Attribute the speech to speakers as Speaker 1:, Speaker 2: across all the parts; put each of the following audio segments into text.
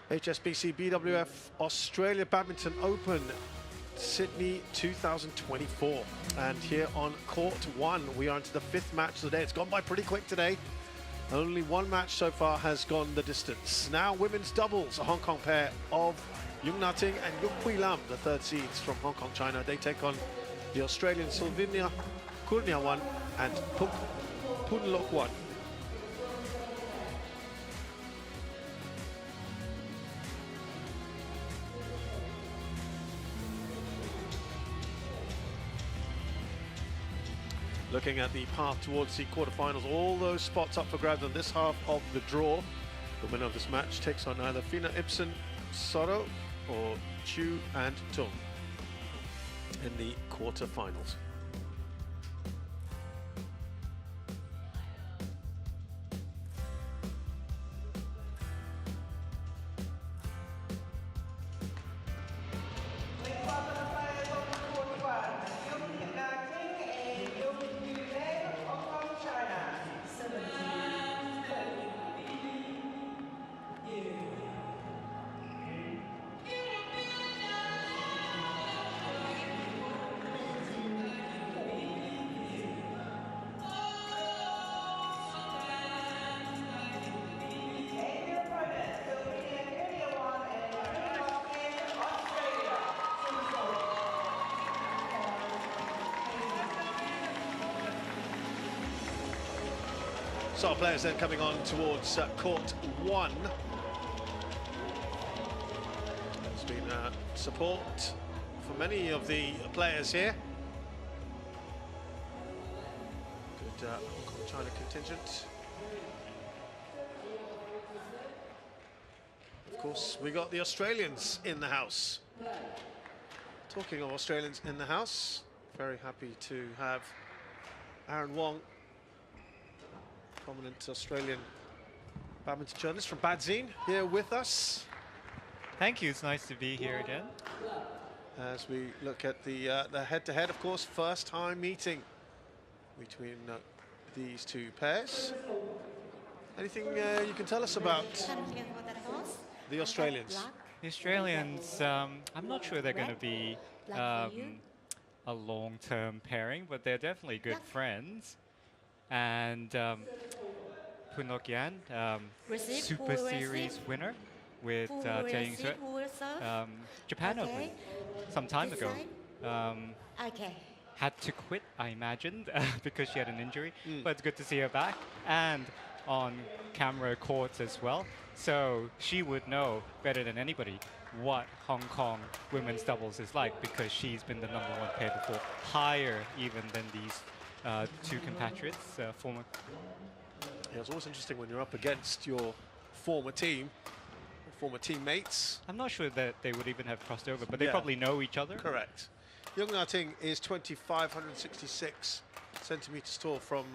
Speaker 1: HSBC BWF Australia Badminton Open, Sydney 2024. And here on court one, we are into the fifth match of the day. It's gone by pretty quick today. Only one match so far has gone the distance. Now women's doubles, a Hong Kong pair of Yeung and Yeung, the third seeds from Hong Kong, China. They take on the Australian Kurniawan and Poon. Looking at the path towards the quarterfinals, all those spots up for grabs on this half of the draw. The winner of this match takes on either Fina Ibsen Soro or Chu and Tung in the quarterfinals. So our players then coming on towards court one. There's been support for many of the players here. Good Hong Kong China contingent. Of course, we got the Australians in the house. Talking of Australians in the house, very happy to have Aaron Wong, prominent Australian badminton journalist from Badzine, here with us.
Speaker 2: Thank you, it's nice to be here again.
Speaker 1: As we look at the head-to-head, of course, first time meeting between these two pairs. Anything you can tell us about the Australians?
Speaker 2: The Australians, I'm not sure they're going to be a long-term pairing, but they're definitely good friends. And Poon, Super Series winner with Yeung, Japan Open some time ago. Had to quit, I imagined, because she had an injury. But it's good to see her back and on camera courts as well. So she would know better than anybody what Hong Kong women's doubles is like, because she's been the #1 pair before, higher even than these two compatriots, former.
Speaker 1: Yeah, it's always interesting when you're up against your former team, former teammates.
Speaker 2: I'm not sure that they would even have crossed over, but they probably know each other.
Speaker 1: Correct. Yeung is 2,566 centimeters tall from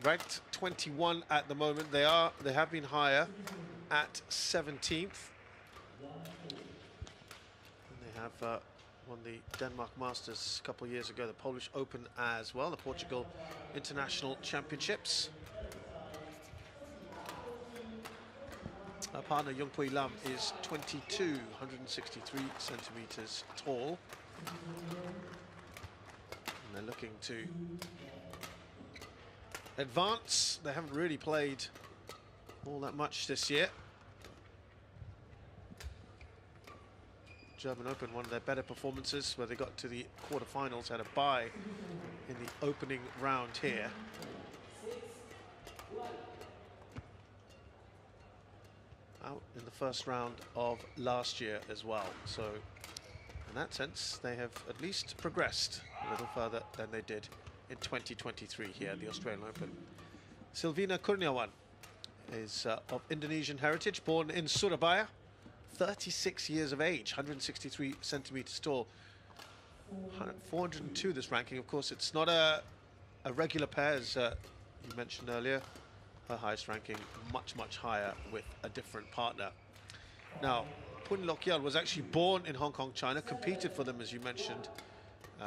Speaker 1: ranked 21 at the moment. They have been higher at 17th. And they have won the Denmark Masters a couple of years ago, the Polish Open as well, the Portugal International Championships. Our partner Yeung is 22, 163 centimeters tall. And they're looking to advance. They haven't really played all that much this year. German Open, one of their better performances, where they got to the quarterfinals, had a bye in the opening round here. Out in the first round of last year as well. So in that sense, they have at least progressed a little further than they did in 2023 here at the Australian Open. Silvina Kurniawan is of Indonesian heritage, born in Surabaya. 36 years of age, 163 centimeters tall, 402 this ranking. Of course, it's not a regular pair, as you mentioned earlier. Her highest ranking much higher with a different partner. Now, Poon was actually born in Hong Kong, China, competed for them, as you mentioned,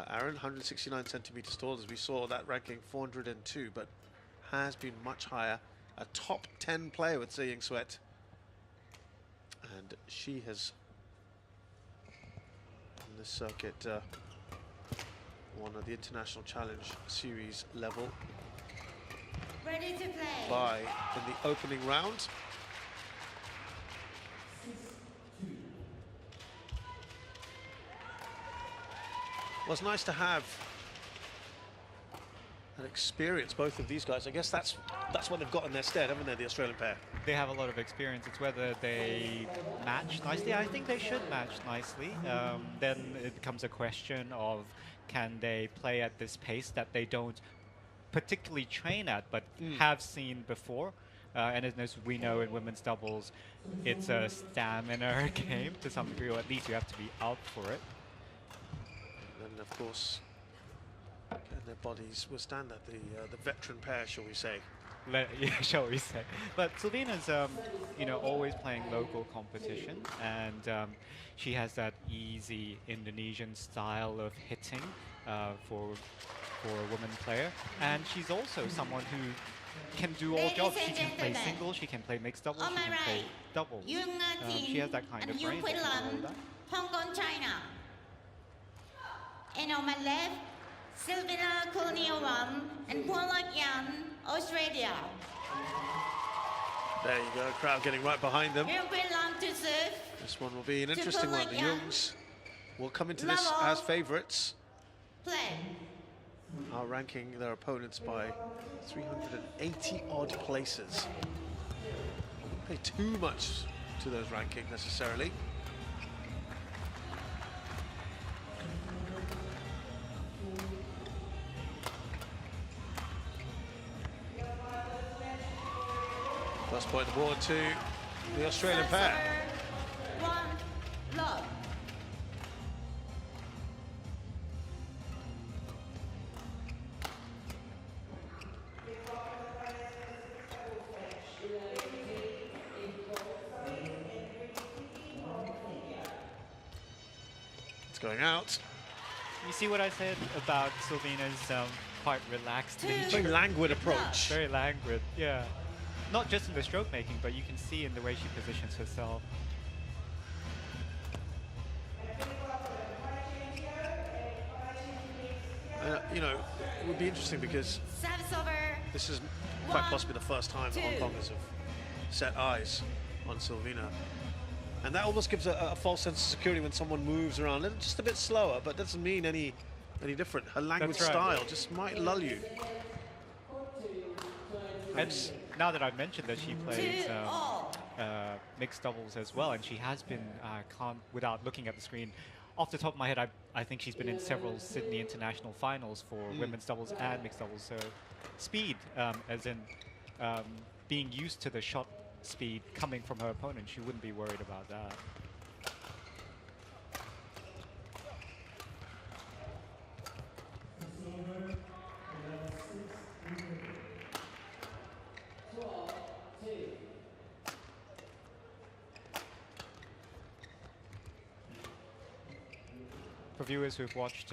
Speaker 1: Aaron, 169 centimeters tall, as we saw that ranking 402, but has been much higher a top 10 player with Yeung Sweat. And she has, on this circuit, won at the International Challenge Series level
Speaker 3: Ready to play.
Speaker 1: by in the opening round. Well, it's nice to have an experience, both of these guys. I guess that's what they've got in their stead, haven't they, the Australian pair?
Speaker 2: They have a lot of experience. It's whether they match nicely. I think they should match nicely. Then it becomes a question of, can they play at this pace that they don't particularly train at, but have seen before. And as we know in women's doubles, it's a stamina game to some degree, or at least you have to be out for it.
Speaker 1: And of course, can their bodies withstand that? The veteran pair, shall we say?
Speaker 2: Shall we say? But Silvina's, you know, always playing local competition, and she has that easy Indonesian style of hitting for a woman player, and she's also someone who can do all jobs. She can play singles, she can play mixed doubles, she can play doubles. She has that kind of brain.
Speaker 3: Hong Kong, China. And on my left, Silvina Kurniawan and Poon, Australia.
Speaker 1: There you go, crowd getting right behind them.
Speaker 3: Yeung to serve.
Speaker 1: This one will be an interesting one. The Yeungs will come into this as favourites,
Speaker 3: Play.
Speaker 1: are ranking their opponents by 380 odd places. Don't pay too much to those rankings necessarily. First point of the board to the Australian pair.
Speaker 3: One, love.
Speaker 1: It's going out.
Speaker 2: You see what I said about Silvina's quite relaxed nature?
Speaker 1: Very languid approach.
Speaker 2: Very languid, yeah. Not just in the stroke making, but you can see in the way she positions herself.
Speaker 1: You know, it would be interesting because this is quite possibly the first time the Hong Kongers have set eyes on Silvina. And that almost gives a false sense of security when someone moves around just a bit slower, but doesn't mean any different. Her language style just might lull you.
Speaker 2: And now that I've mentioned that she plays mixed doubles as well, and she has been, without looking at the screen, off the top of my head, I think she's been in several Sydney International finals for women's doubles and mixed doubles. So speed, as in being used to the shot speed coming from her opponent, she wouldn't be worried about that. For viewers who've watched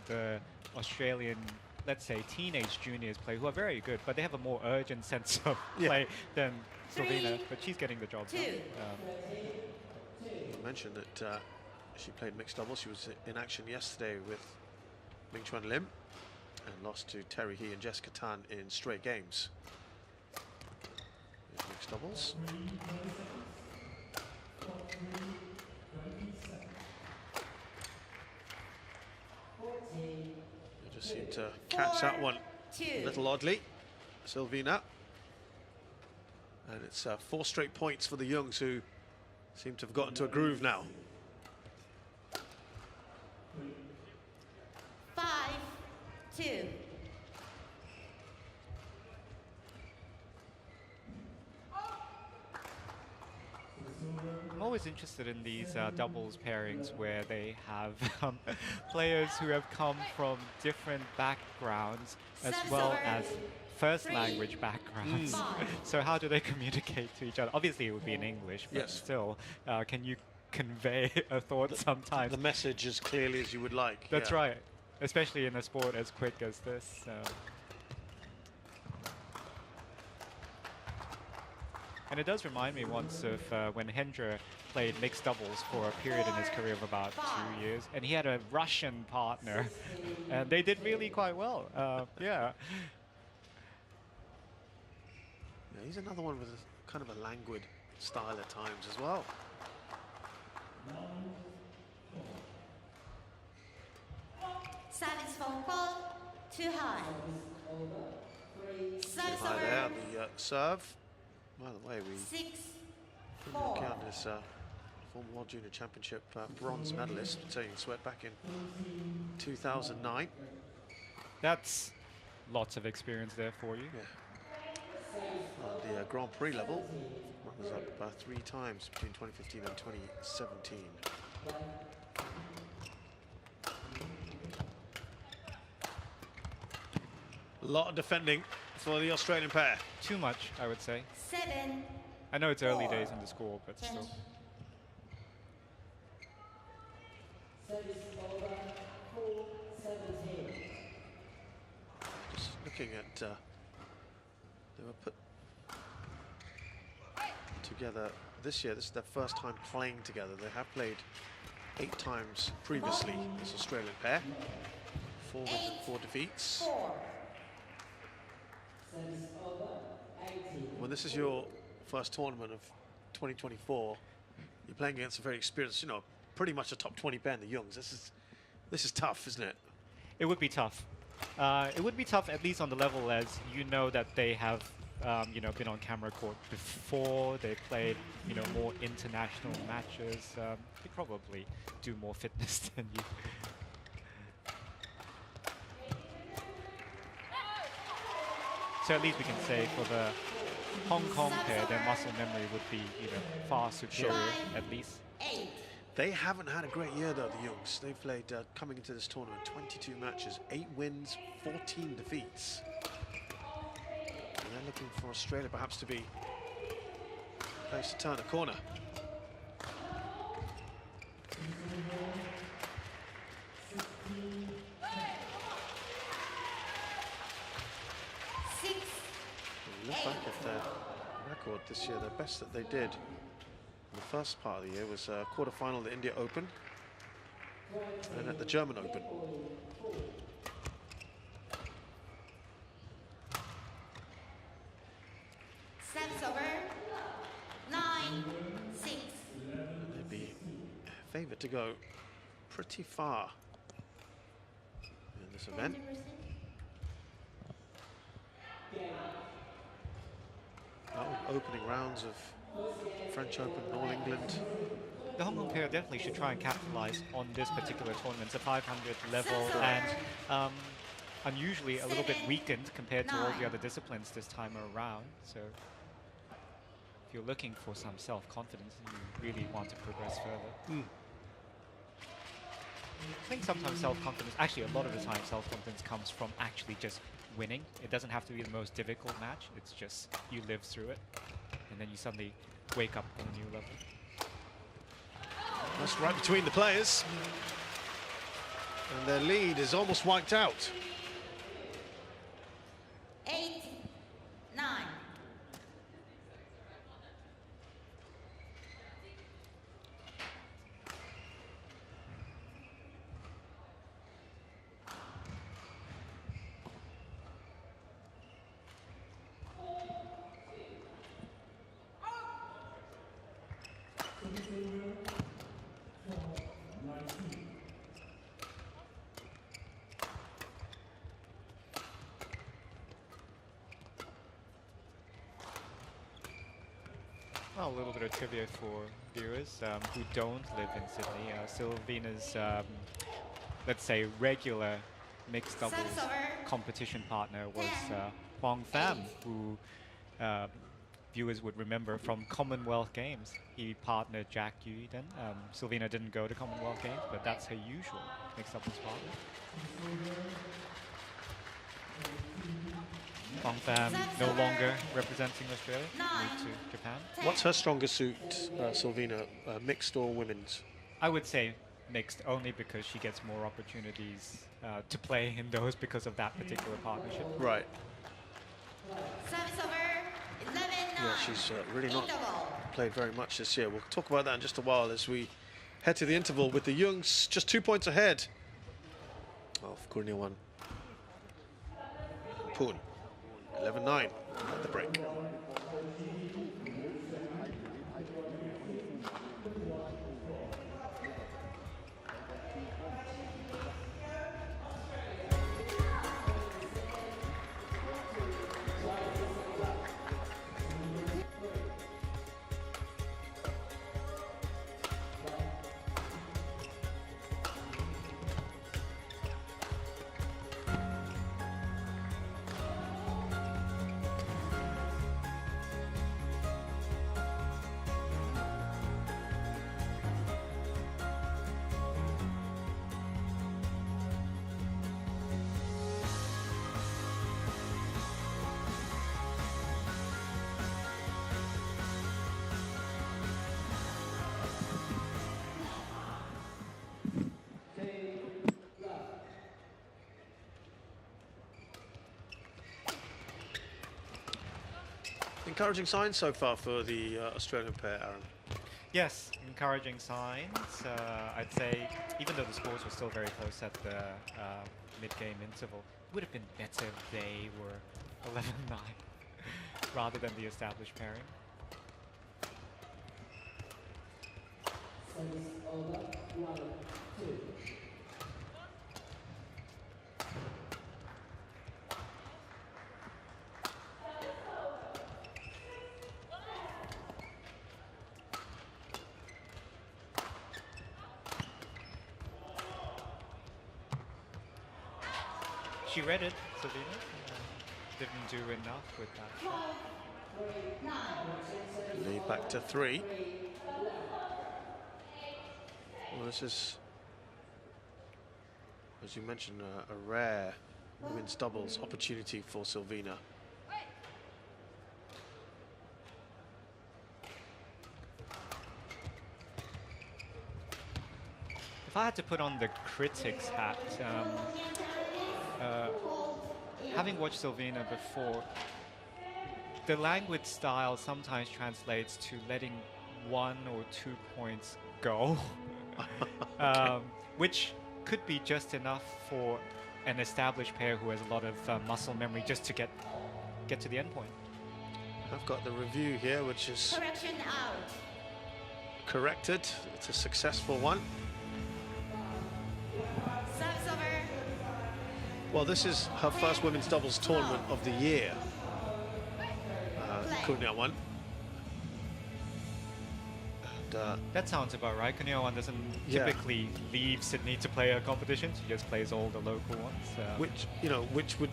Speaker 2: the Australian, let's say, teenage juniors play, who are very good, but they have a more urgent sense of play than Silvina, but she's getting the job done.
Speaker 1: You mentioned that she played mixed doubles. She was in action yesterday with Ming Chuan Lim and lost to Terry He and Jessica Tan in straight games. Here's mixed doubles. They just seem to catch that one a little oddly, Silvina. And it's 4 straight points for the Yeungs, who seem to have gotten to a groove now.
Speaker 3: 5-2.
Speaker 2: I'm always interested in these doubles pairings where they have players who have come from different backgrounds as well as first language backgrounds. So how do they communicate to each other? Obviously it would be in English, but still, can you convey a thought sometimes?
Speaker 1: The message as clearly as you would like.
Speaker 2: That's right, especially in a sport as quick as this. And it does remind me once of when Hendra played mixed doubles for a period in his career of about 2 years, and he had a Russian partner, and they did really quite well. Yeah.
Speaker 1: Yeah, he's another one with a, kind of a languid style at times as well.
Speaker 3: Service phone call, too high. Service
Speaker 1: Hi there,
Speaker 3: over,
Speaker 1: the serve. By the way, we
Speaker 3: 6-4.
Speaker 1: count this former World Junior Championship bronze medalist, Yeung Sweat, back in 2009.
Speaker 2: That's lots of experience there for you.
Speaker 1: Yeah. On the Grand Prix level, runners up 3 times between 2015 and 2017. A lot of defending for the Australian pair.
Speaker 2: Too much, I would say.
Speaker 3: 7.
Speaker 2: I know it's early days in the score, but still.
Speaker 1: Just looking at, they were put together this year. This is their first time playing together. They have played 8 times previously, this Australian pair. 4 wins and 4 defeats.
Speaker 3: 4.
Speaker 1: When this is your first tournament of 2024, you're playing against a very experienced, you know, pretty much a top 20 pair in the Yeungs. This is tough, isn't it?
Speaker 2: It would be tough. It would be tough, at least on the level as you know that they have, you know, been on camera court before. They played, you know, more international matches. They probably do more fitness than you. So at least we can say for the Hong Kong pair, their muscle memory would be, you know, far superior, at least.
Speaker 3: 8.
Speaker 1: They haven't had a great year though, the Yeungs. They've played, coming into this tournament, 22 matches, 8 wins, 14 defeats. And they're looking for Australia perhaps to be a place to turn a corner. Look back at their record this year, the best that they did in the first part of the year was quarter-final at the India Open and at the German Open.
Speaker 3: Service over, 9-6.
Speaker 1: They'd be favoured to go pretty far in this event.
Speaker 3: 20%.
Speaker 1: Opening rounds of French Open, All England.
Speaker 2: The Hong Kong pair definitely should try and capitalize on this particular tournament. It's a 500 level and unusually a little bit weakened compared to all the other disciplines this time around. So if you're looking for some self-confidence, you really want to progress further. I think sometimes self-confidence, actually a lot of the time self-confidence comes from actually just winning. It doesn't have to be the most difficult match. It's just you live through it and then you suddenly wake up on a new level.
Speaker 1: That's right between the players. And their lead is almost wiped out.
Speaker 3: 8-9.
Speaker 2: Well, a little bit of trivia for viewers who don't live in Sydney. Sylvina's, let's say, regular mixed doubles competition partner was Huang Pham, who viewers would remember from Commonwealth Games. He partnered Jack Yu then. Sylvina didn't go to Commonwealth Games, but that's her usual mixed doubles partner. Huang Pham no longer representing Australia, moved to Japan.
Speaker 1: What's her strongest suit, Sylvina, mixed or women's?
Speaker 2: I would say mixed only because she gets more opportunities to play in those because of that particular partnership.
Speaker 1: Right.
Speaker 3: Service over, 11-9.
Speaker 1: Yeah, she's really not played very much this year. We'll talk about that in just a while as we head to the interval with the Yeungs just 2 points ahead of Kurniawan. Poon, 11-9 at the break. Encouraging signs so far for the Australian pair, Aaron.
Speaker 2: Yes, encouraging signs. I'd say, even though the scores were still very close at the mid-game interval, it would have been better if they were 11-9 rather than the established pairing. She read it, Sabina. Didn't do enough with that shot.
Speaker 1: Lead back to 3. Well, this is, as you mentioned, a rare women's doubles opportunity for Silvina.
Speaker 2: If I had to put on the critics hat, having watched Silvina before, the language style sometimes translates to letting 1 or 2 points go, which could be just enough for an established pair who has a lot of muscle memory just to get to the end point.
Speaker 1: I've got the review here, which is
Speaker 3: Correction out.
Speaker 1: corrected. It's a successful one.
Speaker 3: Service over.
Speaker 1: Well, this is her first women's doubles tournament of the year. Kurniawan. And
Speaker 2: That sounds about right. Kurniawan doesn't typically leave Sydney to play a competition. She just plays all the local ones.
Speaker 1: which would,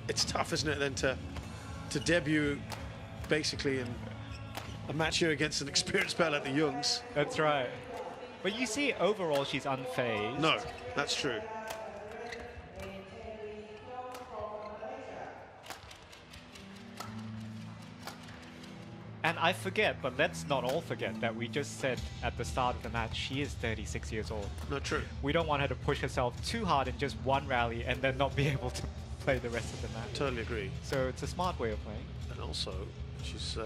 Speaker 1: it's tough, isn't it, then to debut basically in a match here against an experienced player like the Yeungs.
Speaker 2: That's right. But you see, overall, she's unfazed.
Speaker 1: No, that's true.
Speaker 2: And I forget, but let's not all forget that we just said at the start of the match, she is 36 years old.
Speaker 1: No, true.
Speaker 2: We don't want her to push herself too hard in just one rally and then not be able to play the rest of the match.
Speaker 1: Totally agree.
Speaker 2: So it's a smart way of playing.
Speaker 1: And also, she's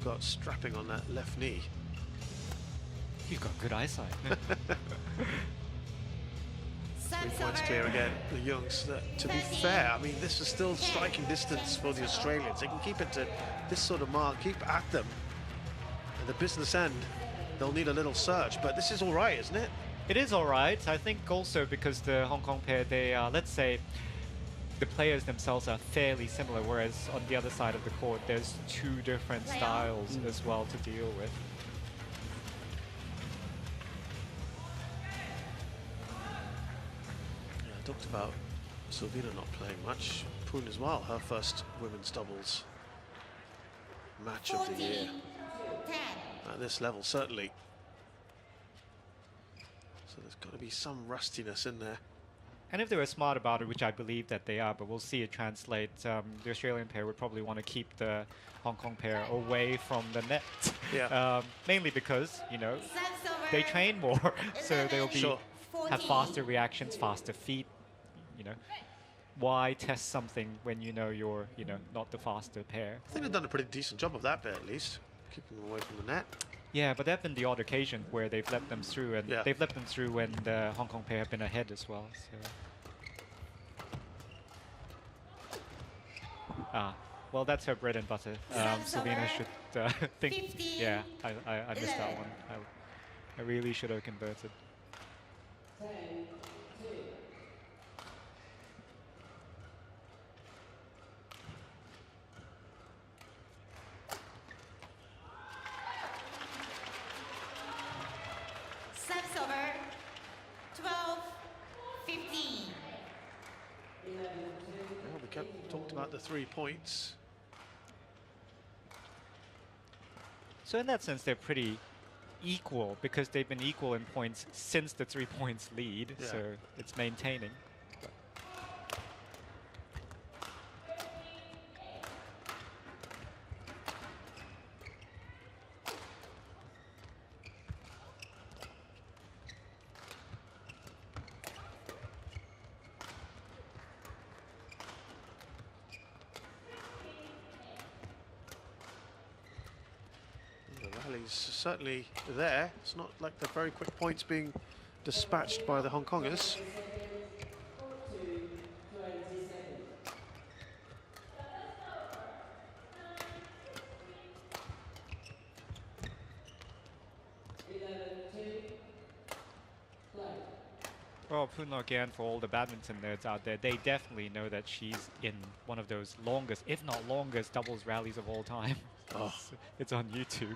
Speaker 1: got strapping on that left knee.
Speaker 2: You've got good eyesight.
Speaker 1: 3
Speaker 3: Service
Speaker 1: points
Speaker 3: over.
Speaker 1: clear again, the Yeungs. To be fair, I mean, this is still striking distance for the Australians. They can keep it to this sort of mark, keep at them. At the business end, they'll need a little surge, but this is all right, isn't it?
Speaker 2: It is all right. I think also because the Hong Kong pair, they are, let's say, the players themselves are fairly similar, whereas on the other side of the court, there's 2 different styles as well to deal with.
Speaker 1: Yeah, I talked about Silvina not playing much. Poon as well, her first women's doubles match of the year
Speaker 3: 10.
Speaker 1: at this level, certainly. So there's got to be some rustiness in there.
Speaker 2: And if they were smart about it, which I believe that they are, but we'll see it translate, the Australian pair would probably want to keep the Hong Kong pair away from the net.
Speaker 1: Yeah.
Speaker 2: Mainly because, you know,
Speaker 3: Service over.
Speaker 2: they train more, so they'll be
Speaker 1: Sure.
Speaker 2: have faster reactions, faster feet, you know. why test something when you know you're, not the faster pair?
Speaker 1: I think they've done a pretty decent job of that bit, at least. Keeping them away from the net.
Speaker 2: Yeah, but there have been the odd occasion where they've let them through, and they've let them through when the Hong Kong pair have been ahead as well. So. Well, that's her bread and butter. Selena should think.
Speaker 3: 15,
Speaker 2: Yeah, I missed that one. I really should have converted.
Speaker 3: Service over. 12, 15.
Speaker 1: Well, we talked about the 3 points.
Speaker 2: So in that sense, they're pretty equal because they've been equal in points since the 3 points lead.
Speaker 1: Yeah.
Speaker 2: So it's maintaining.
Speaker 1: The rally's certainly there. It's not like the very quick points being dispatched by the Hong Kongers.
Speaker 2: Well, Poon again, for all the badminton nerds out there, they definitely know that she's in one of those longest, if not longest, doubles rallies of all time.
Speaker 1: Oh.
Speaker 2: It's on YouTube.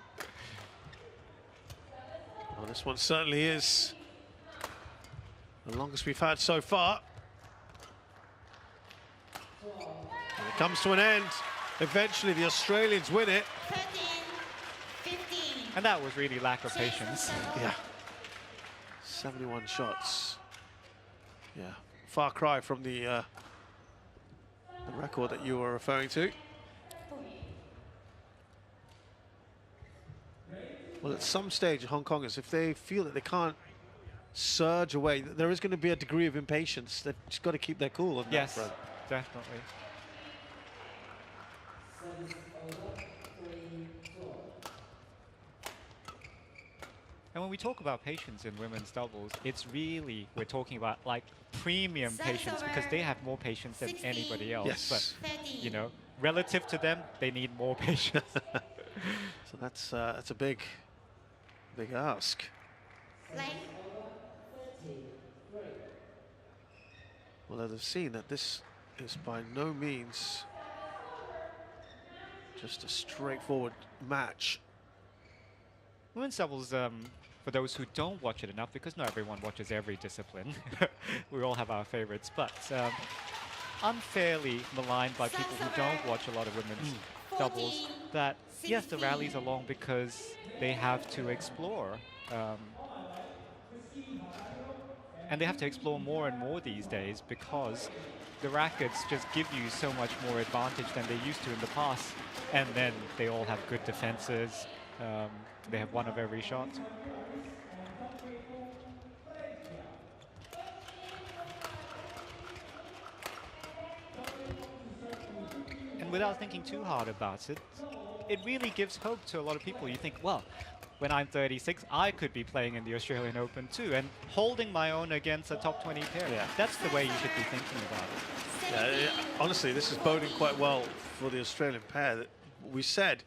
Speaker 1: Well, this one certainly is the longest we've had so far. And it comes to an end. Eventually, the Australians win it.
Speaker 3: 13, 15.
Speaker 2: And that was really lack of patience.
Speaker 1: Yeah. 71 shots. Yeah. Far cry from the record that you were referring to. Well, at some stage, Hong Kongers, if they feel that they can't surge away, there is going to be a degree of impatience. They've just got to keep their cool on that front.
Speaker 2: Definitely. And when we talk about patience in women's doubles, it's really, we're talking about like premium patience because they have more patience than
Speaker 3: 16,
Speaker 2: anybody else.
Speaker 1: Yes.
Speaker 2: But,
Speaker 3: 13.
Speaker 2: Relative to them, they need more patience.
Speaker 1: So that's a big ask.
Speaker 3: Like,
Speaker 1: Well, they've seen that this is by no means just a straightforward match.
Speaker 2: Women's doubles, for those who don't watch it enough, because not everyone watches every discipline, we all have our favorites, but unfairly maligned by people who don't watch a lot of women's doubles, that yes, the rallies are long because they have to explore. And they have to explore more and more these days because the rackets just give you so much more advantage than they used to in the past. And then they all have good defenses. They have one of every shot. And without thinking too hard about it, it really gives hope to a lot of people. You think, well, when I'm 36, I could be playing in the Australian Open too, and holding my own against a top 20 pair.
Speaker 1: Yeah.
Speaker 2: That's the way you should be thinking about it.
Speaker 1: Yeah, honestly, this is boding quite well for the Australian pair. That we said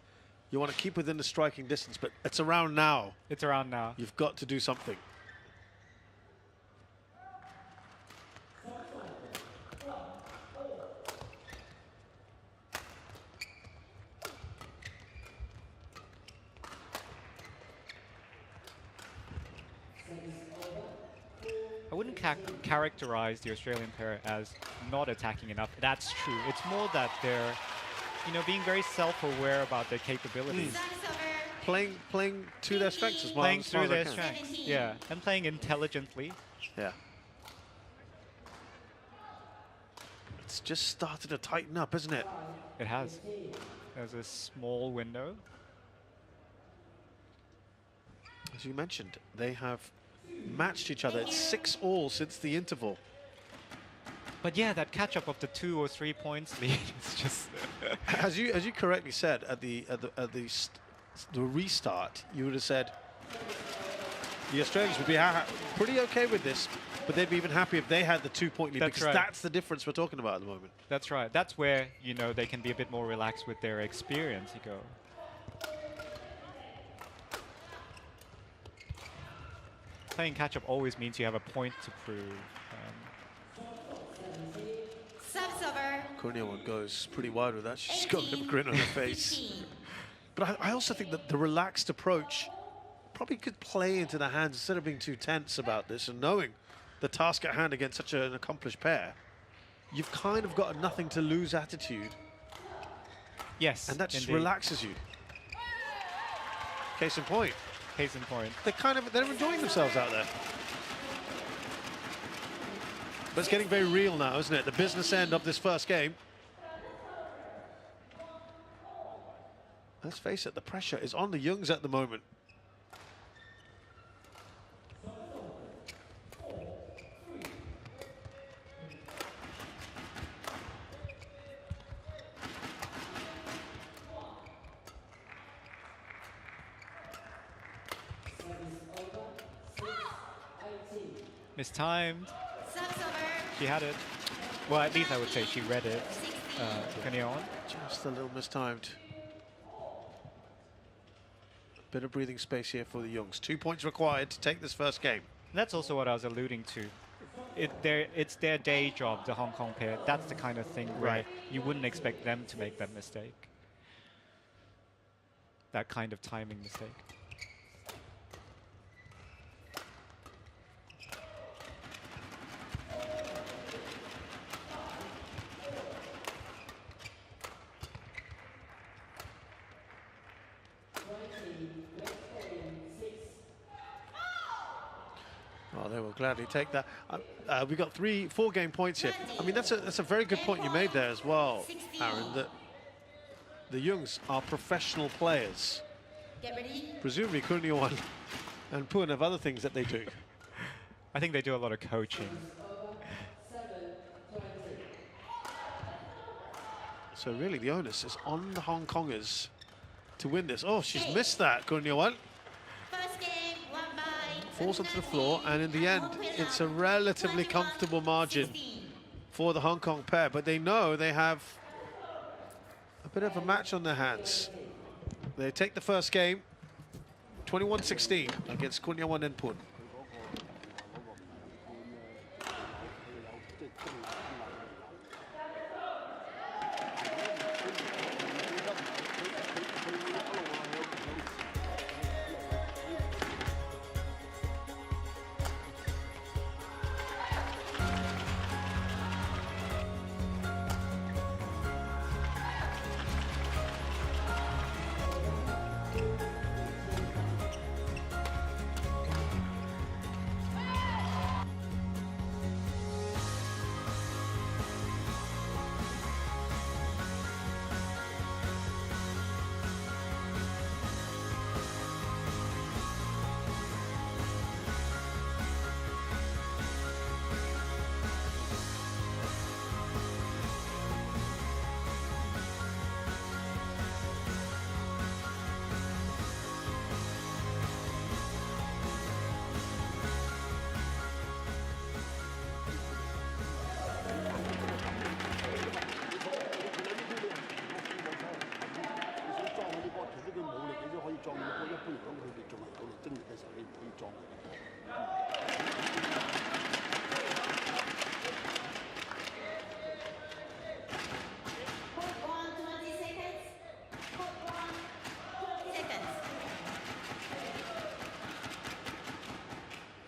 Speaker 1: you want to keep within the striking distance, but it's around now.
Speaker 2: It's around now.
Speaker 1: You've got to do something.
Speaker 2: I wouldn't characterize the Australian pair as not attacking enough. That's true. It's more that they're, being very self-aware about their capabilities.
Speaker 1: Playing to their strengths as well.
Speaker 2: Playing
Speaker 1: as far
Speaker 2: through
Speaker 1: as
Speaker 2: their
Speaker 1: they can.
Speaker 2: strengths, yeah, and playing intelligently.
Speaker 1: Yeah. It's just started to tighten up, isn't it?
Speaker 2: It has. There's a small window.
Speaker 1: As you mentioned, they have matched each other. It's 6-all since the interval.
Speaker 2: But yeah, that catch up of the 2 or 3 points lead is just.
Speaker 1: As you correctly said at the restart, you would have said the Australians would be pretty okay with this, but they'd be even happy if they had the 2-point lead, because that's the difference we're talking about at the moment.
Speaker 2: That's right. That's where, you know, they can be a bit more relaxed with their experience. You go. Playing catch-up always means you have a point to prove.
Speaker 1: Kurniawan goes pretty wide with that. She's got a bit of a grin on her face. But I also think that the relaxed approach probably could play into the hands instead of being too tense about this and knowing the task at hand against such an accomplished pair. You've kind of got a nothing to lose attitude.
Speaker 2: Yes,
Speaker 1: and that just relaxes you. Case in point.
Speaker 2: Case in point.
Speaker 1: They're enjoying themselves out there. But it's getting very real now, isn't it? The business end of this first game. Let's face it, the pressure is on the Yeungs at the moment.
Speaker 2: Mistimed. She had it. Well, at least I would say she read it. Kurniawan.
Speaker 1: Just a little mistimed. Bit of breathing space here for the Yeungs. 2 points required to take this first game.
Speaker 2: That's also what I was alluding to. It's their day job, the Hong Kong pair. That's the kind of thing where you wouldn't expect them to make that mistake. That kind of timing mistake.
Speaker 1: Oh, they will gladly take that. We've got 4 game points here. I mean, that's a very good point you made there as well, Aaron, that the Yeungs are professional players. Presumably Kurniawan and Poon have other things that they do.
Speaker 2: I think they do a lot of coaching.
Speaker 1: So really the onus is on the Hong Kongers to win this. Oh, she's missed that, Kurniawan. Falls onto the floor, and in the end, it's a relatively comfortable margin for the Hong Kong pair, but they know they have a bit of a match on their hands. They take the first game, 21-16 against Kurniawan and Poon.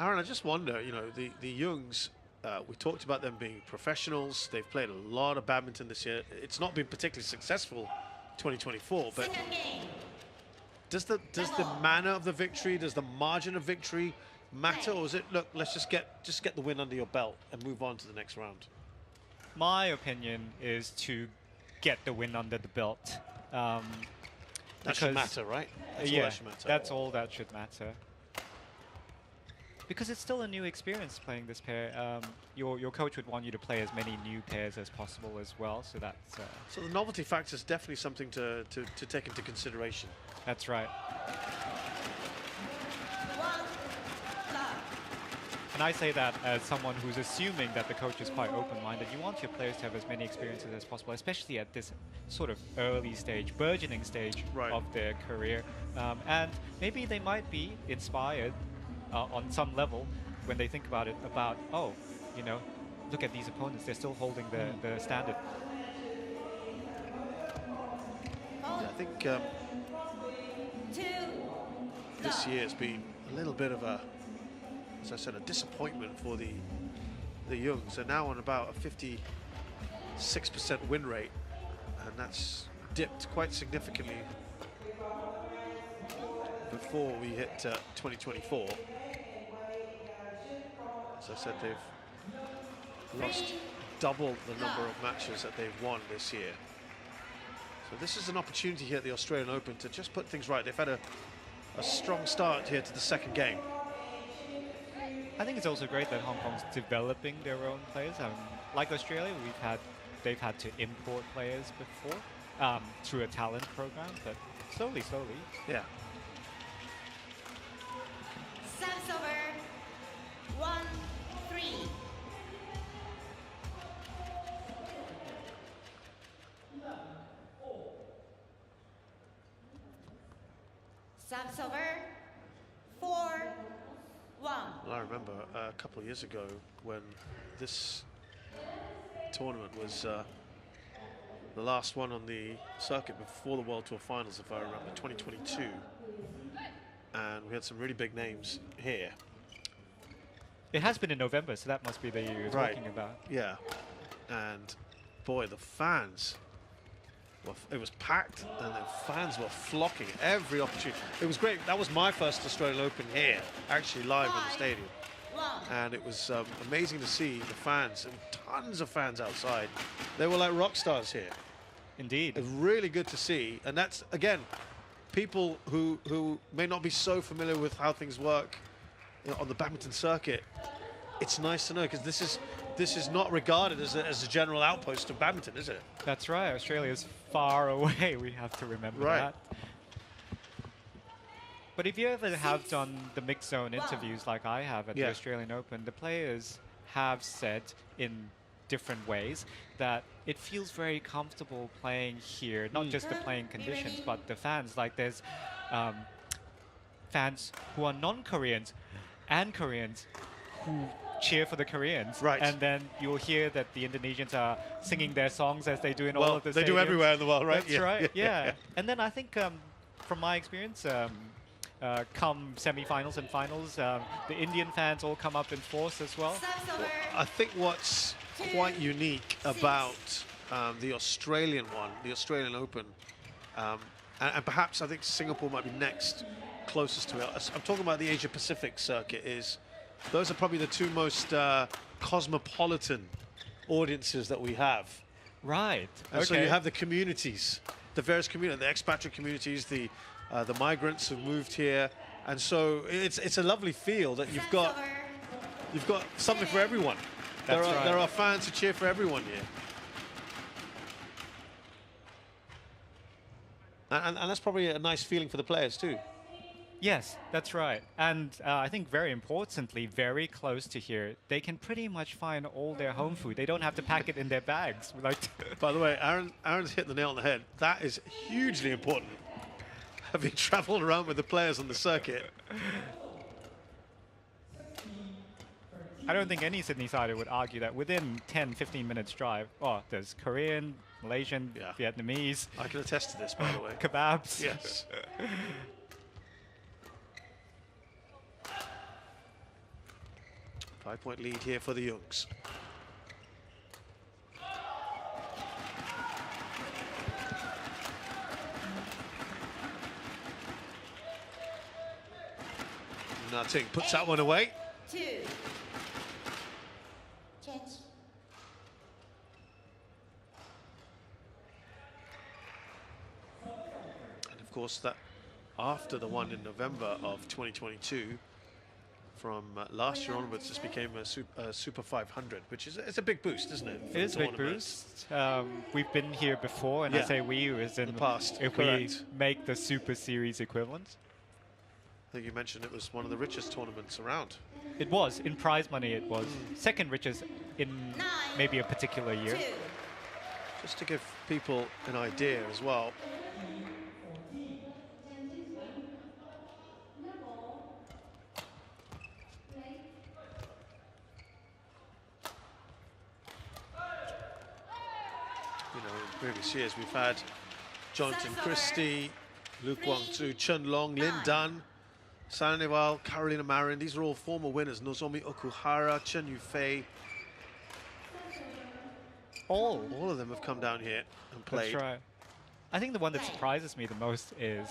Speaker 1: Aaron, I just wonder, you know, the Yeungs, we talked about them being professionals. They've played a lot of badminton this year. It's not been particularly successful 2024, but does the manner of the victory, does the margin of victory matter, or is it, look, let's just get the win under your belt and move on to the next round?
Speaker 2: My opinion is to get the win under the belt.
Speaker 1: That should matter, right? That's all that should matter.
Speaker 2: That's all that should matter. because it's still a new experience playing this pair. Your coach would want you to play as many new pairs as possible as well, so that's...
Speaker 1: So the novelty factor is definitely something to take into consideration.
Speaker 2: That's right. And I say that as someone who's assuming that the coach is quite open-minded. You want your players to have as many experiences as possible, especially at this sort of early stage, burgeoning stage of their career. And maybe they might be inspired on some level when they think about it, about, oh, you know, look at these opponents, they're still holding the standard.
Speaker 1: Yeah, I think this year has been a little bit of a, as I said, a disappointment for the Yeungs. They're now on about a 56% win rate, and that's dipped quite significantly before we hit 2024. As I said, they've lost double the number of matches that they've won this year. So this is an opportunity here at the Australian Open to just put things right. They've had a strong start here to the second game.
Speaker 2: I think it's also great that Hong Kong's developing their own players. Like Australia, they've had to import players before through a talent program, but slowly.
Speaker 1: Yeah.
Speaker 3: Service over. 1-3. Service over. 4-1.
Speaker 1: Well, I remember a couple of years ago when this tournament was the last one on the circuit before the World Tour Finals, if I remember, 2022. And we had some really big names here.
Speaker 2: It has been in November, so that must be the year you're talking about.
Speaker 1: Yeah. And boy, the fans, it was packed, and the fans were flocking every opportunity. It was great. That was my first Australian Open here, actually live in the stadium. And it was amazing to see the fans, and tons of fans outside. They were like rock stars here.
Speaker 2: Indeed.
Speaker 1: It was really good to see. And that's, again, people who may not be so familiar with how things work, you know, on the badminton circuit. It's nice to know, because this is not regarded as a general outpost of badminton, is it?
Speaker 2: That's right. Australia's far away. We have to remember that. But if you ever have done the mixed zone interviews like I have at the Australian Open, the players have said in different ways that it feels very comfortable playing here, not just the playing conditions, but the fans. Like there's fans who are non-Koreans and Koreans who cheer for the Koreans.
Speaker 1: Right.
Speaker 2: And then you'll hear that the Indonesians are singing their songs as they do in all of the
Speaker 1: they do everywhere in the world, right?
Speaker 2: That's right, yeah. And then I think from my experience, come semi-finals and finals, the Indian fans all come up in force as well.
Speaker 1: I think what's quite unique about the Australian one, the Australian Open, and perhaps I think Singapore might be next closest to it. I'm talking about the Asia Pacific circuit. Those are probably the two most cosmopolitan audiences that we have.
Speaker 2: Right.
Speaker 1: And so you have the communities, the various communities, the expatriate communities, the migrants who've moved here, and so it's a lovely feel that you've got something for everyone. There are fans who cheer for everyone here, and that's probably a nice feeling for the players too.
Speaker 2: Yes, that's right. And I think very importantly, very close to here, they can pretty much find all their home food. They don't have to pack it in their bags.
Speaker 1: By the way, Aaron's hit the nail on the head. That is hugely important. Having traveled around with the players on the circuit.
Speaker 2: I don't think any Sydney-sider would argue that within 10-15 minutes drive, there's Korean, Malaysian, Vietnamese.
Speaker 1: I can attest to this, by the way.
Speaker 2: Kebabs.
Speaker 1: Yes. 5-point lead here for the Yeungs. Nothing, puts that one away.
Speaker 3: 2. Change.
Speaker 1: And of course, that after the one in November of 2022, from last year onwards, this became a Super 500, which is it's a big boost, isn't it?
Speaker 2: It is a big boost. We've been here before, and I say we as in
Speaker 1: the past.
Speaker 2: If
Speaker 1: Correct.
Speaker 2: we make the Super Series equivalent.
Speaker 1: I think you mentioned it was one of the richest tournaments around.
Speaker 2: It was. In prize money, it was. Second richest in maybe a particular year.
Speaker 1: Just to give people an idea as well. You know, in previous years we've had Jonathan Christie, Luke Wang-Tzu, Chen Long, Lin Dan, Sanewal, Carolina Marin. These are all former winners. Nozomi Okuhara, Chen Yufei. All of them have come down here and played.
Speaker 2: That's right. I think the one that surprises me the most is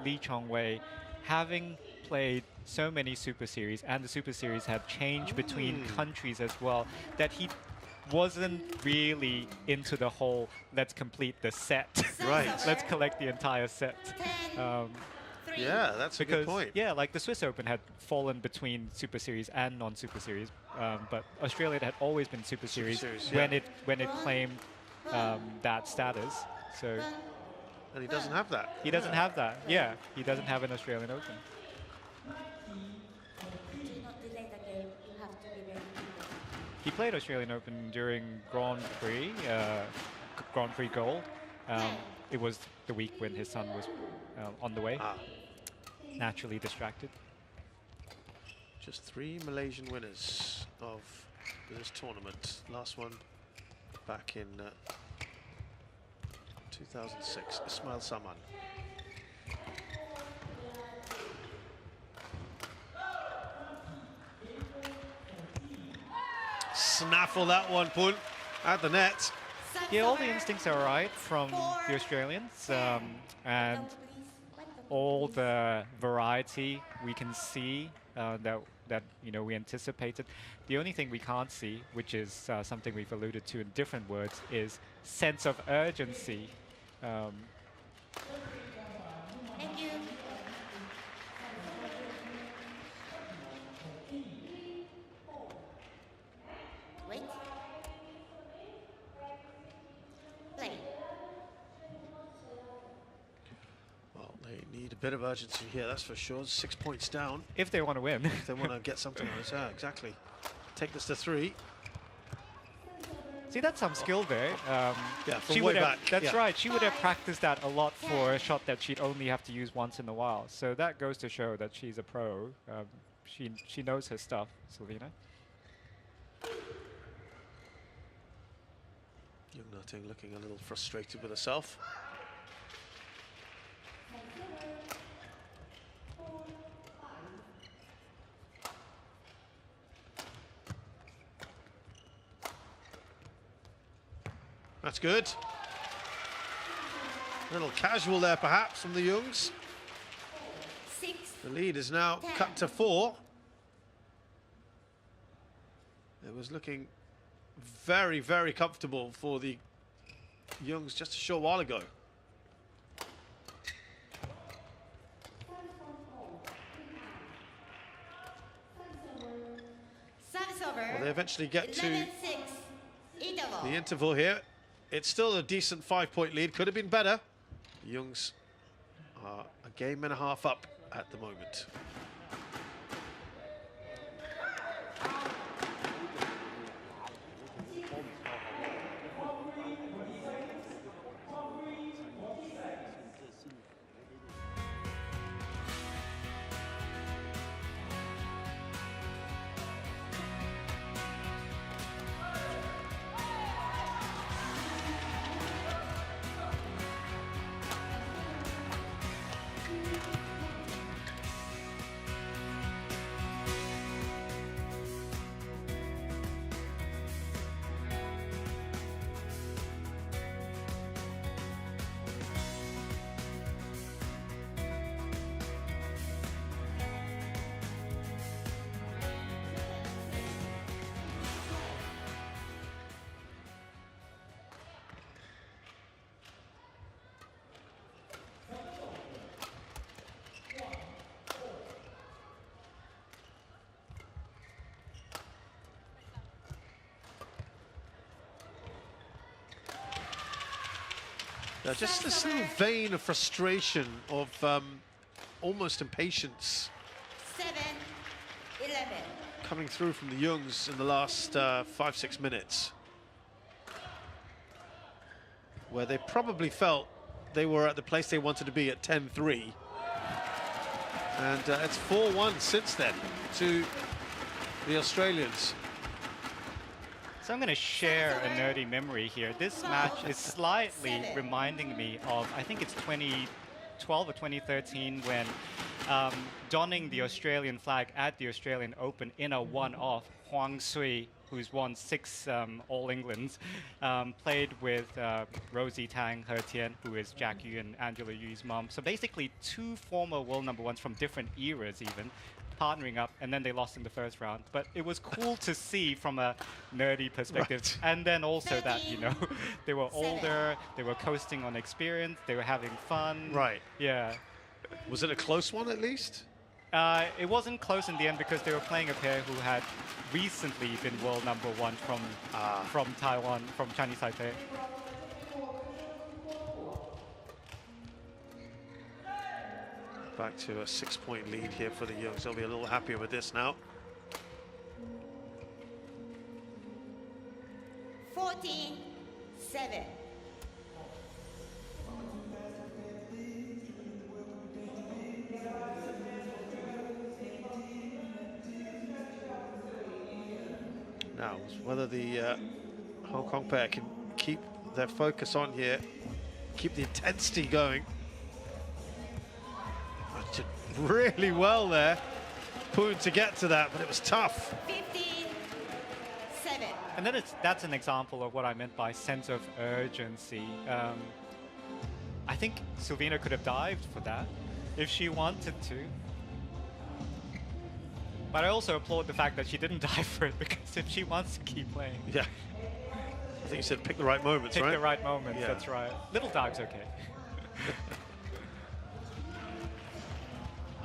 Speaker 2: Lee Chong-wei, having played so many Super Series, and the Super Series have changed between countries as well, that he wasn't really into the whole let's complete the set.
Speaker 1: Right.
Speaker 2: Let's collect the entire set.
Speaker 1: Yeah, that's a good point.
Speaker 2: Yeah, like the Swiss Open had fallen between Super Series and non-Super Series, but Australia had always been Super Series, when it claimed that status. So,
Speaker 1: and he doesn't have that.
Speaker 2: He doesn't have that. Yeah, he doesn't have an Australian Open. He played Australian Open during Grand Prix Gold. It was the week when his son was on the way. Naturally distracted.
Speaker 1: Just 3 Malaysian winners of this tournament. Last one back in 2006, Ismail Saman. Snaffle that one, Poon, at the net.
Speaker 2: Yeah, all the instincts are right from the Australians, and all the variety we can see that you know we anticipated. The only thing we can't see, which is something we've alluded to in different words, is sense of urgency.
Speaker 3: Thank you. Wait. Play.
Speaker 1: Well, they need a bit of urgency here, that's for sure. 6 points down.
Speaker 2: If they want to win.
Speaker 1: If they want to get something out of this. Yeah, exactly. Take this to 3.
Speaker 2: See, that's some skill there.
Speaker 1: Yeah, from
Speaker 2: she
Speaker 1: way
Speaker 2: would have,
Speaker 1: back.
Speaker 2: That's
Speaker 1: Yeah.
Speaker 2: right. She would have practiced that a lot for a shot that she'd only have to use once in a while. So that goes to show that she's a pro. She knows her stuff, Selvina.
Speaker 1: Yeung Nutting looking a little frustrated with herself. That's good. A little casual there, perhaps, from the Yeungs.
Speaker 3: 6.
Speaker 1: The lead is now cut to 4. It was looking very, very comfortable for the Yeungs just a short while ago.
Speaker 3: Service over.
Speaker 1: Well, they eventually get to
Speaker 3: 11-6. Interval.
Speaker 1: the interval here. It's still a decent 5-point lead. Could have been better. The Yeungs are a game and a half up at the moment. Just this little vein of frustration, of almost impatience
Speaker 3: 7-11.
Speaker 1: coming through from the Yeungs in the last 5-6 minutes, where they probably felt they were at the place they wanted to be at 10-3. And it's 4-1 since then to the Australians.
Speaker 2: So I'm going to share a nerdy memory here. This match is slightly reminding me of, I think it's 2012 or 2013, when donning the Australian flag at the Australian Open in a one-off, Huang Sui, who's won 6 All Englands, played with Rosie Tang He Tian, who is Jack Yu and Angela Yu's mom. So basically 2 former world #1s from different eras even, partnering up, and then they lost in the first round. But it was cool to see from a nerdy perspective. Right. And then also that, you know, they were older, they were coasting on experience, they were having fun.
Speaker 1: Right.
Speaker 2: Yeah.
Speaker 1: Was it a close one at least?
Speaker 2: It wasn't close in the end because they were playing a pair who had recently been world #1 from Taiwan, from Chinese Taipei.
Speaker 1: Back to a 6-point lead here for the Yeungs. They'll be a little happier with this now.
Speaker 3: 14-7.
Speaker 1: Now, whether the Hong Kong pair can keep their focus on here, keep the intensity going. Did really well there, Poon, to get to that, but it was tough.
Speaker 3: 15-7.
Speaker 2: And then that's an example of what I meant by sense of urgency. I think Silvina could have dived for that if she wanted to. But I also applaud the fact that she didn't dive for it, because if she wants to keep playing.
Speaker 1: Yeah. I think you said pick the right moments, right?
Speaker 2: Pick the right moments, yeah. That's right. Little dive's okay.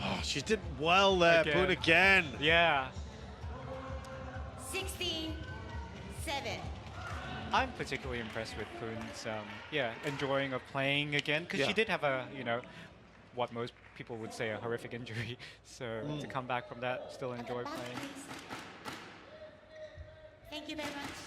Speaker 1: Oh, she did well there, Poon again.
Speaker 2: Yeah.
Speaker 3: 16-7.
Speaker 2: I'm particularly impressed with Poon's, enjoying of playing again, because she did have a, you know, what most people would say a horrific injury. So to come back from that, still enjoy playing.
Speaker 3: Thank you very much.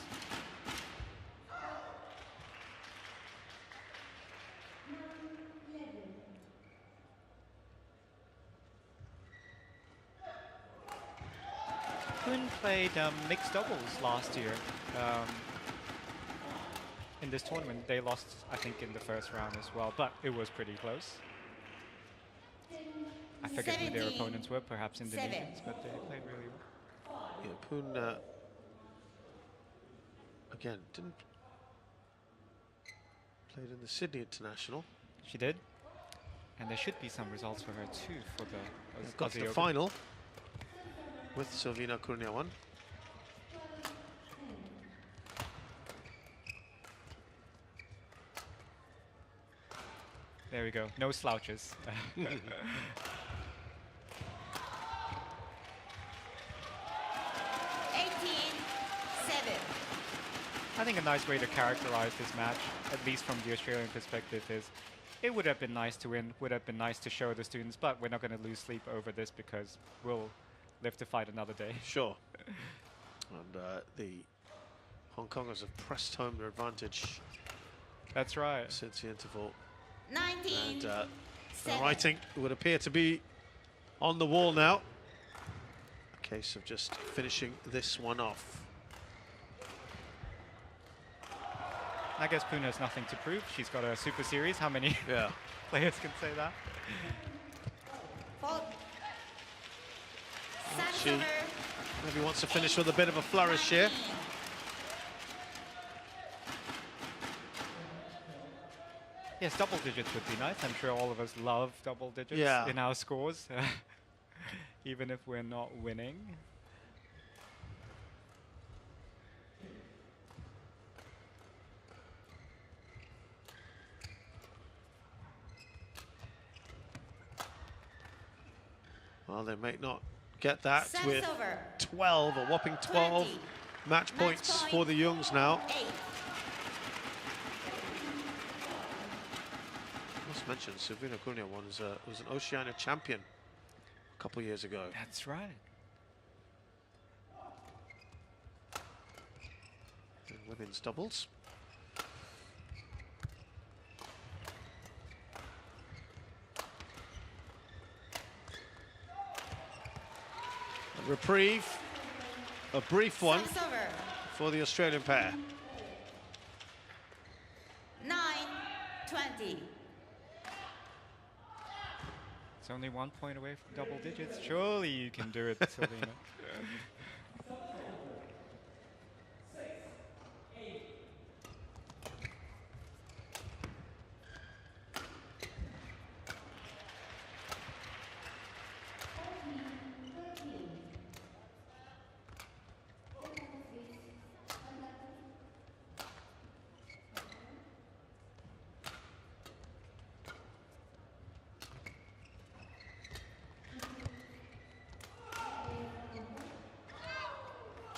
Speaker 2: Poon played mixed doubles last year. In this tournament, they lost, I think, in the first round as well, but it was pretty close. I forget who their opponents were, perhaps Indonesians, but they played really well.
Speaker 1: Yeah, Poon, again, didn't played in the Sydney International.
Speaker 2: She did. And there should be some results for her too for the
Speaker 1: got to the final with Silvina Kurniawan.
Speaker 2: There we go. No slouches.
Speaker 3: 18-7.
Speaker 2: I think a nice way to characterize this match, at least from the Australian perspective, is it would have been nice to win, would have been nice to show the students, but we're not going to lose sleep over this because we'll live to fight another day.
Speaker 1: Sure. And the Hong Kongers have pressed home their advantage.
Speaker 2: That's right.
Speaker 1: Since the interval.
Speaker 3: 19.
Speaker 1: And the writing would appear to be on the wall now. A case of just finishing this one off.
Speaker 2: I guess Poon has nothing to prove. She's got a Super Series. How many players can say that?
Speaker 1: She maybe wants to finish with a bit of a flourish here.
Speaker 2: Yes, double digits would be nice. I'm sure all of us love double digits in our scores, even if we're not winning.
Speaker 1: Well, they may not get that with 12, a whopping 12 match points for the Yeungs now. just mentioned, Silvina Kurniawan was an Oceania champion a couple of years ago.
Speaker 2: That's right.
Speaker 1: In women's doubles. A reprieve, a brief one
Speaker 3: Service over.
Speaker 1: for the Australian pair.
Speaker 3: 9-20.
Speaker 2: It's only 1 point away from double digits. Surely you can do it, Silvina.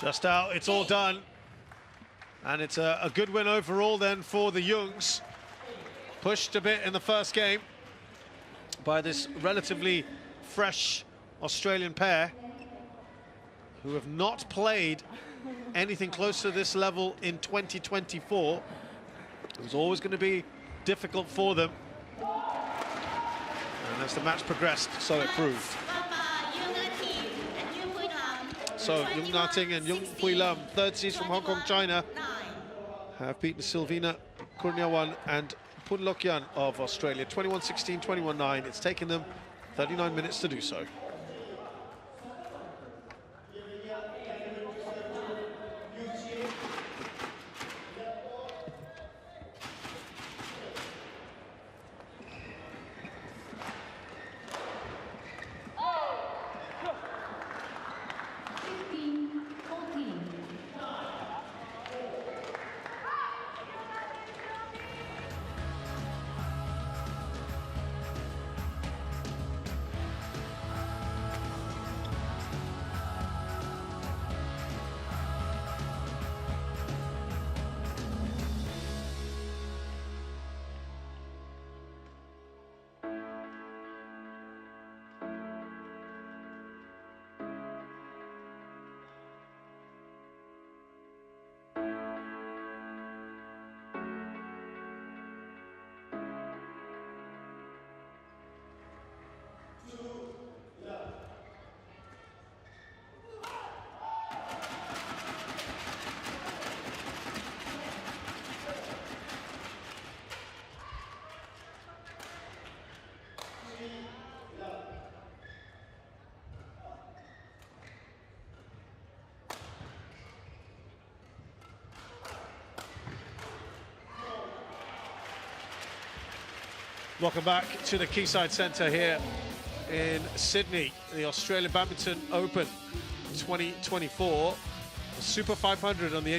Speaker 1: Just out, it's all done. And it's a good win overall then for the Yeungs. Pushed a bit in the first game by this relatively fresh Australian pair who have not played anything close to this level in 2024. It was always going to be difficult for them. And as the match progressed, so it proved. So Yeung Na-ting and Yeung Pui-lam, third seeds from Hong Kong, China, have beaten Silvina Kurniawan and Poon of Australia 21-16, 21-9. It's taken them 39 minutes to do so. Welcome back to the Quayside Centre here in Sydney, the Australian Badminton Open 2024. Super 500 on the